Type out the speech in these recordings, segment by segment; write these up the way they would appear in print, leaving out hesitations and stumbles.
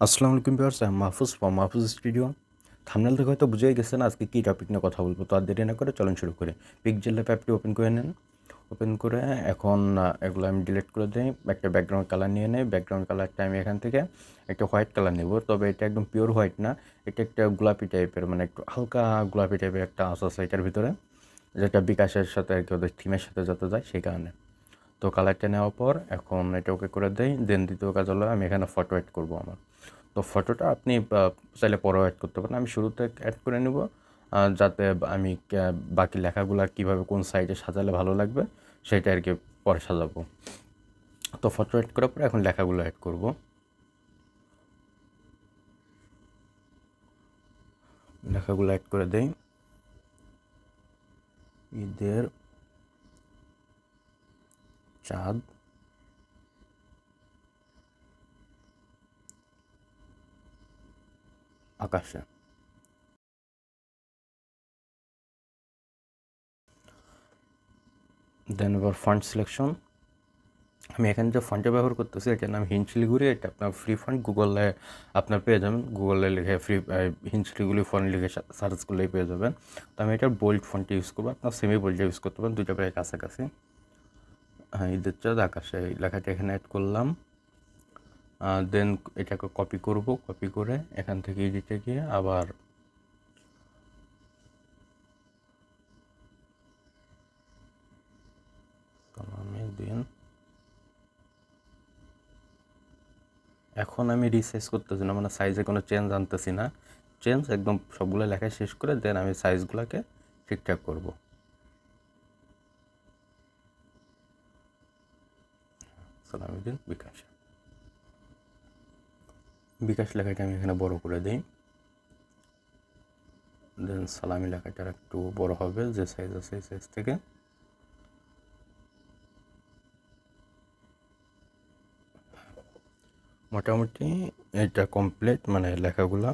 আসসালামু আলাইকুম ভিউয়ার্স, আমি Mahfuz from Mahfuz studio. Thumbnail থেকে হয়তো বুঝেই গেছেন আজকে কী টপিক নিয়ে কথা বলবো। তো আর দেরি না করে চলুন শুরু করে। পিকজেল অ্যাপটি ওপেন করে নেন। ওপেন করে এখন এগুলো আমি ডিলিট করে দিই। একটা ব্যাকগ্রাউন্ড কালার নিয়ে নেই। ব্যাকগ্রাউন্ড কালারটা আমি এখান থেকে একটা হোয়াইট কালার নেব, তবে এটা একদম পিওর হোয়াইট না, এটা একটা গোলাপি টাইপের, মানে একটু হালকা গোলাপি টাইপের একটা আঁশ আছে এটার ভিতরে, যেটা বিকাশের সাথে আর কি ওদের থিমের সাথে যাতে যায় সেই কারণে। তো কালারটা নেওয়ার পর এখন এটা ওকে করে দেই। দেন দ্বিতীয় কাজ হলো আমি এখানে ফটো অ্যাড করবো আমার। তো ফটোটা আপনি চাইলে পরেও অ্যাড করতে পারেন, আমি শুরুতে অ্যাড করে নেব, যাতে আমি বাকি লেখাগুলো কীভাবে কোন সাইডে সাজালে ভালো লাগবে সেটা আর কি পরে সাজাবো। তো ফটো অ্যাড করার পরে এখন লেখাগুলো অ্যাড করব। লেখাগুলো অ্যাড করে দেই। ঈদের চাঁদ আকাশে। দেন এবার ফন্ট সিলেকশন। আমি এখানে যে ফন্টটা ব্যবহার করতেছি এটার নাম হিঞ্চলিগুড়ি। এটা আপনার ফ্রি ফন্ট, গুগলে আপনার পেয়ে যাবেন। গুগলে লিখে ফ্রি হিঞ্চলিগুলি ফন্ট লিখে সার্চ করলেই পেয়ে যাবেন। তো আমি এটার বোল্ড ফন্টটা ইউজ করবো, আপনার সেমি বোল্ডটা ইউজ করতে পারেন, দুইটা প্রায় কাছাকাছি। হ্যাঁ, ঈদের চাঁদ আকাশে এই লেখাটা এখানে অ্যাড করলাম। দেন এটাকে কপি করব, কপি করে এখান থেকে এডিটে গিয়ে আবার সালামি দিন। এখন আমি রিসাইজ করতেছি না, মানে সাইজে কোনো চেঞ্জ আনতেছি না। চেঞ্জ একদম সবগুলো লেখা শেষ করে দেন আমি সাইজগুলোকে ঠিকঠাক করব। সালামি দিন বিকাশ। বিকাশ লেখাটা আমি এখানে বড় করে দিই। দেন সালামি লেখাটা একটু বড় হবে, যে সাইজ আছে এই সাইজ থেকে। মোটামুটি এটা কমপ্লিট, মানে লেখাগুলা।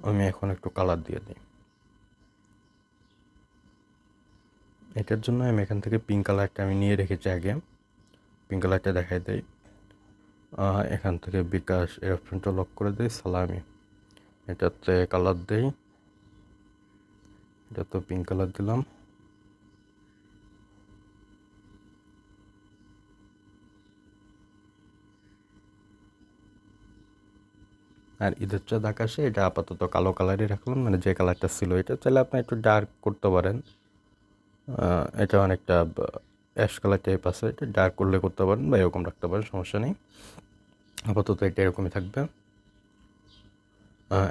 আমি এখন একটু কালার দিয়ে দিই। এটার জন্য আমি এখান থেকে পিঙ্ক কালারটা আমি নিয়ে রেখেছি আগে, পিঙ্ক কালারটা দেখাই দেই। এখান থেকে বিকাশ এই অপশনটা লক করে দিই, সালামি এটাতে কালার দেই, এটাতে পিঙ্ক কালার দিলাম। আর ঈদের চাঁদ আকাশে এটা আপাতত কালো কালারই রাখলাম, মানে যে কালারটা ছিল। এটা চাইলে আপনি একটু ডার্ক করতে পারেন, এটা অনেকটা অ্যাশ কালার টাইপ আছে, এটা ডার্ক করলে করতে পারেন বা এরকম রাখতে পারেন, সমস্যা নেই। আপাতত এটা এরকমই থাকবে।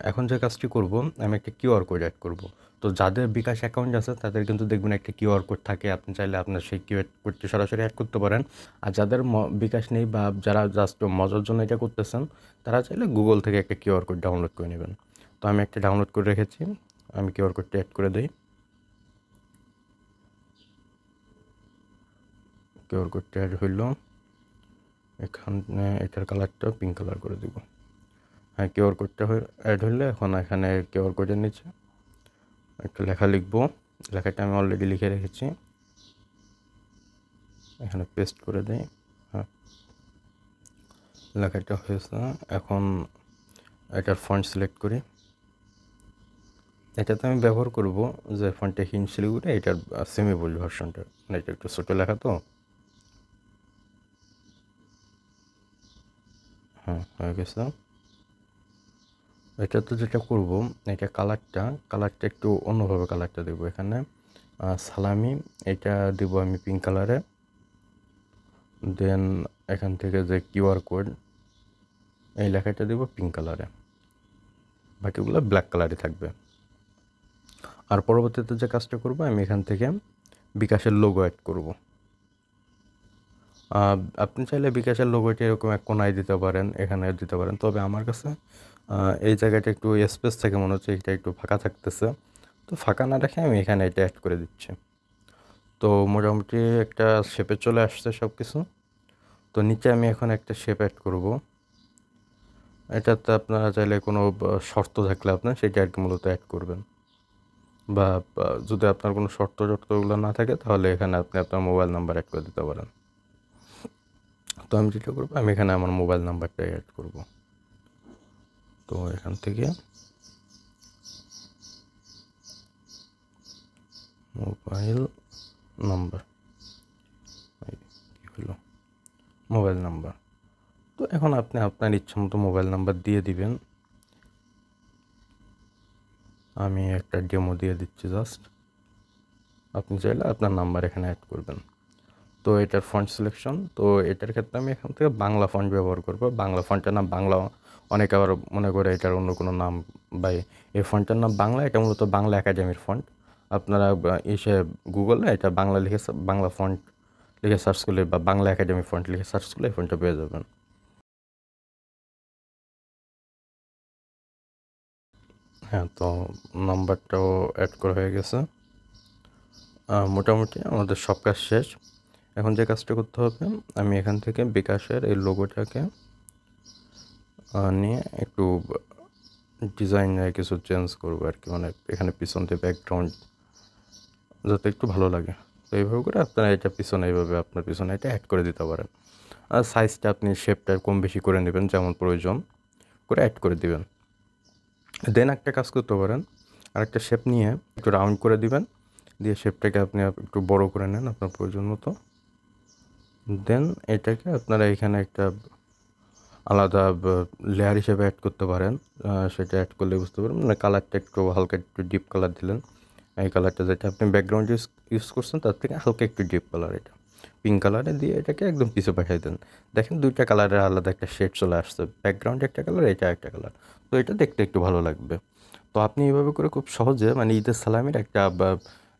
এখন যে কাজটি করব, আমি একটা কিউআর কোড অ্যাড করব। তো যাদের বিকাশ অ্যাকাউন্ট আছে তাদের কিন্তু দেখবেন একটা কিউআর কোড থাকে, আপনি চাইলে আপনার সেই কিউআর কোডটি সরাসরি অ্যাড করতে পারেন। আর যাদের বিকাশ নেই বা যারা জাস্ট মজার জন্য এটা করতেছেন, তারা চাইলে গুগল থেকে একটা কিউআর কোড ডাউনলোড করে নেবেন। তো আমি একটা ডাউনলোড করে রেখেছি, আমি কিউআর কোডটি অ্যাড করে দিই। কিউআর কোডটি অ্যাড হইল। এখানে এটার কালারটা পিঙ্ক কালার করে দিব। হ্যাঁ, কিউআর কোডটা অ্যাড হইলে এখন এখানে কিউআর কোডের নিচে একটা লেখা লিখব। লেখাটা আমি অলরেডি লিখে রেখেছি, এখানে পেস্ট করে দিই। হ্যাঁ, লেখাটা হয়েছে। এখন এটার ফন্ট সিলেক্ট করি। এটাতে আমি ব্যবহার করব যে ফন্টটা হিঞ্চলিগুড়ি, এটার সেমি বোল্ড ভার্সনটা, মানে এটা একটু ছোটো লেখা তো। হ্যাঁ, হয়ে গেছে। এটাতে যেটা করব, এটা কালারটা একটু অন্যভাবে কালারটা দেবো। এখানে সালামি এটা দেবো আমি পিঙ্ক কালারে। দেন এখান থেকে যে কিউআর কোড এই লেখাটা দেবো পিঙ্ক কালারে, বাকিগুলো ব্ল্যাক কালারে থাকবে। আর পরবর্তীতে যে কাজটা করব, আমি এখান থেকে বিকাশের লোগো অ্যাড করব। আপনি চাইলে বিকাশের লোগোটি এরকম এক কোনায় দিতে পারেন, এখানে দিতে পারেন, তবে আমার কাছে এই জায়গাটা একটু স্পেস থেকে মনে হচ্ছে এটা একটু ফাঁকা থাকতেছে, তো ফাঁকা না রেখে আমি এখানে এটা অ্যাড করে দিচ্ছি। তো মোটামুটি একটা শেপে চলে আসছে সব কিছু। তো নিচে আমি এখন একটা শেপ অ্যাড করব। এটাতে আপনারা চাইলে কোনো শর্ত থাকলে আপনার সেটা আর কি মূলত অ্যাড করবেন। বা যদি আপনার কোনো শর্তগুলো না থাকে তাহলে এখানে আপনি আপনার মোবাইল নাম্বার অ্যাড করে দিতে পারেন। তো আমি যেটা করবো, আমি এখানে আমার মোবাইল নাম্বারটাই অ্যাড করব। তো এখান থেকে মোবাইল নাম্বার, কী হলো, মোবাইল নাম্বার। তো এখন আপনি আপনার ইচ্ছা মতো মোবাইল নাম্বার দিয়ে দিবেন। আমি একটা ডেমো দিয়ে দিচ্ছি জাস্ট, আপনি চাইলে আপনার নাম্বার এখানে অ্যাড করবেন। তো এটার ফন্ট সিলেকশন, তো এটার ক্ষেত্রে আমি এখান থেকে বাংলা ফন্ট ব্যবহার করব। বাংলা ফন্টের নাম বাংলা, অনেকে আবার মনে করে এটার অন্য কোনো নাম, বা এই ফন্টের নাম বাংলা, এটা মূলত বাংলা একাডেমির ফন্ট। আপনারা এসে গুগলে এটা বাংলা লিখে বাংলা ফন্ট লিখে সার্চ করলে বা বাংলা একাডেমি ফন্ট লিখে সার্চ করলে এই ফন্টটা পেয়ে যাবেন। হ্যাঁ, তো নাম্বারটাও অ্যাড করা হয়ে গেছে। মোটামুটি আমাদের সব কাজ শেষ। এখন যে কাজটা করতে হবে, আমি এখান থেকে বিকাশের এই লোগোটাকে নিয়ে একটু ডিজাইনে কিছু চেঞ্জ করবো আর কি, মানে এখানে পিছন থেকে ব্যাকগ্রাউন্ড যাতে একটু ভালো লাগে। তো এইভাবে করে আপনারা এটা পিছনে এইভাবে আপনার পিছনে এটা অ্যাড করে দিতে পারেন। আর সাইজটা আপনি শেপটা কম বেশি করে নেবেন, যেমন প্রয়োজন করে অ্যাড করে দিবেন। দেন একটা কাজ করতে পারেন, আরেকটা শেপ নিয়ে একটু রাউন্ড করে দিবেন, দিয়ে শেপটাকে আপনি একটু বড় করে নেন আপনার প্রয়োজন মতো। দেন এটাকে আপনারা এখানে একটা আলাদা লেয়ার হিসেবে অ্যাড করতে পারেন। সেটা অ্যাড করলে বুঝতে পারবেন, মানে কালারটা একটু হালকা একটু ডিপ কালার দিলেন। এই কালারটা যেটা আপনি ব্যাকগ্রাউন্ড ইউজ করছেন তার থেকে হালকা একটু ডিপ কালার, এটা পিঙ্ক কালারে দিয়ে এটাকে একদম পিছে পাঠিয়ে দেন। দেখেন দুইটা কালারের আলাদা একটা শেড চলে আসছে, ব্যাকগ্রাউন্ডে একটা কালার, এটা একটা কালার। তো এটা দেখতে একটু ভালো লাগবে। তো আপনি এইভাবে করে খুব সহজে মানে ঈদের সালামির একটা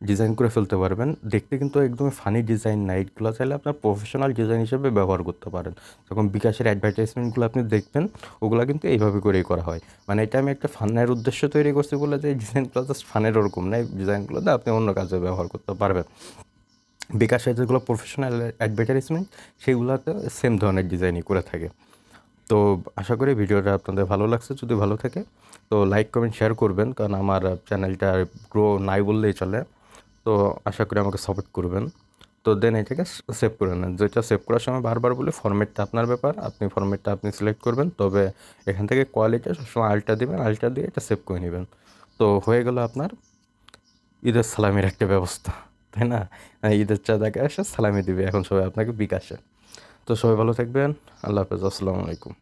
ডিজাইন করে ফেলতে পারবেন। দেখতে কিন্তু একদমই ফানি ডিজাইন না, এইগুলো চাইলে আপনার প্রফেশনাল ডিজাইন হিসেবে ব্যবহার করতে পারেন। যখন বিকাশের অ্যাডভার্টাইজমেন্টগুলো আপনি দেখবেন, ওগুলো কিন্তু এইভাবে করেই করা হয়। মানে এটা আমি একটা ফানের উদ্দেশ্য তৈরি করছি বলে যে এই ডিজাইনগুলো জাস্ট ফানের ওরকম না, এই ডিজাইনগুলোতে আপনি অন্য কাজে ব্যবহার করতে পারবেন। বিকাশের যেগুলো প্রফেশনাল অ্যাডভার্টাইজমেন্ট, সেগুলোতে সেম ধরনের ডিজাইনই করে থাকে। তো আশা করি ভিডিওটা আপনাদের ভালো লাগছে। যদি ভালো থাকে তো লাইক কমেন্ট শেয়ার করবেন, কারণ আমার চ্যানেলটা গ্রো নাই বললেই চলে। তো আশা করি আমাকে সাপোর্ট করবেন। তো দেন এটাকে সেভ করে নেন। যেটা সেভ করার সময় বারবার বলি, ফরম্যাটটা আপনার ব্যাপার, আপনি ফরম্যাটটা আপনি সিলেক্ট করবেন। তবে এখান থেকে কোয়ালিটি সবসময় আল্টা দিবেন, আল্টা দিয়ে এটা সেভ করে নেবেন। তো হয়ে গেল আপনার ঈদের সালামির একটা ব্যবস্থা, তাই না? ঈদের চাঁদাকে এসে সালামি দিবে এখন সবাই আপনাকে বিকাশে। তো সবাই ভালো থাকবেন। আল্লাহ হাফেজ, আসসালামু আলাইকুম।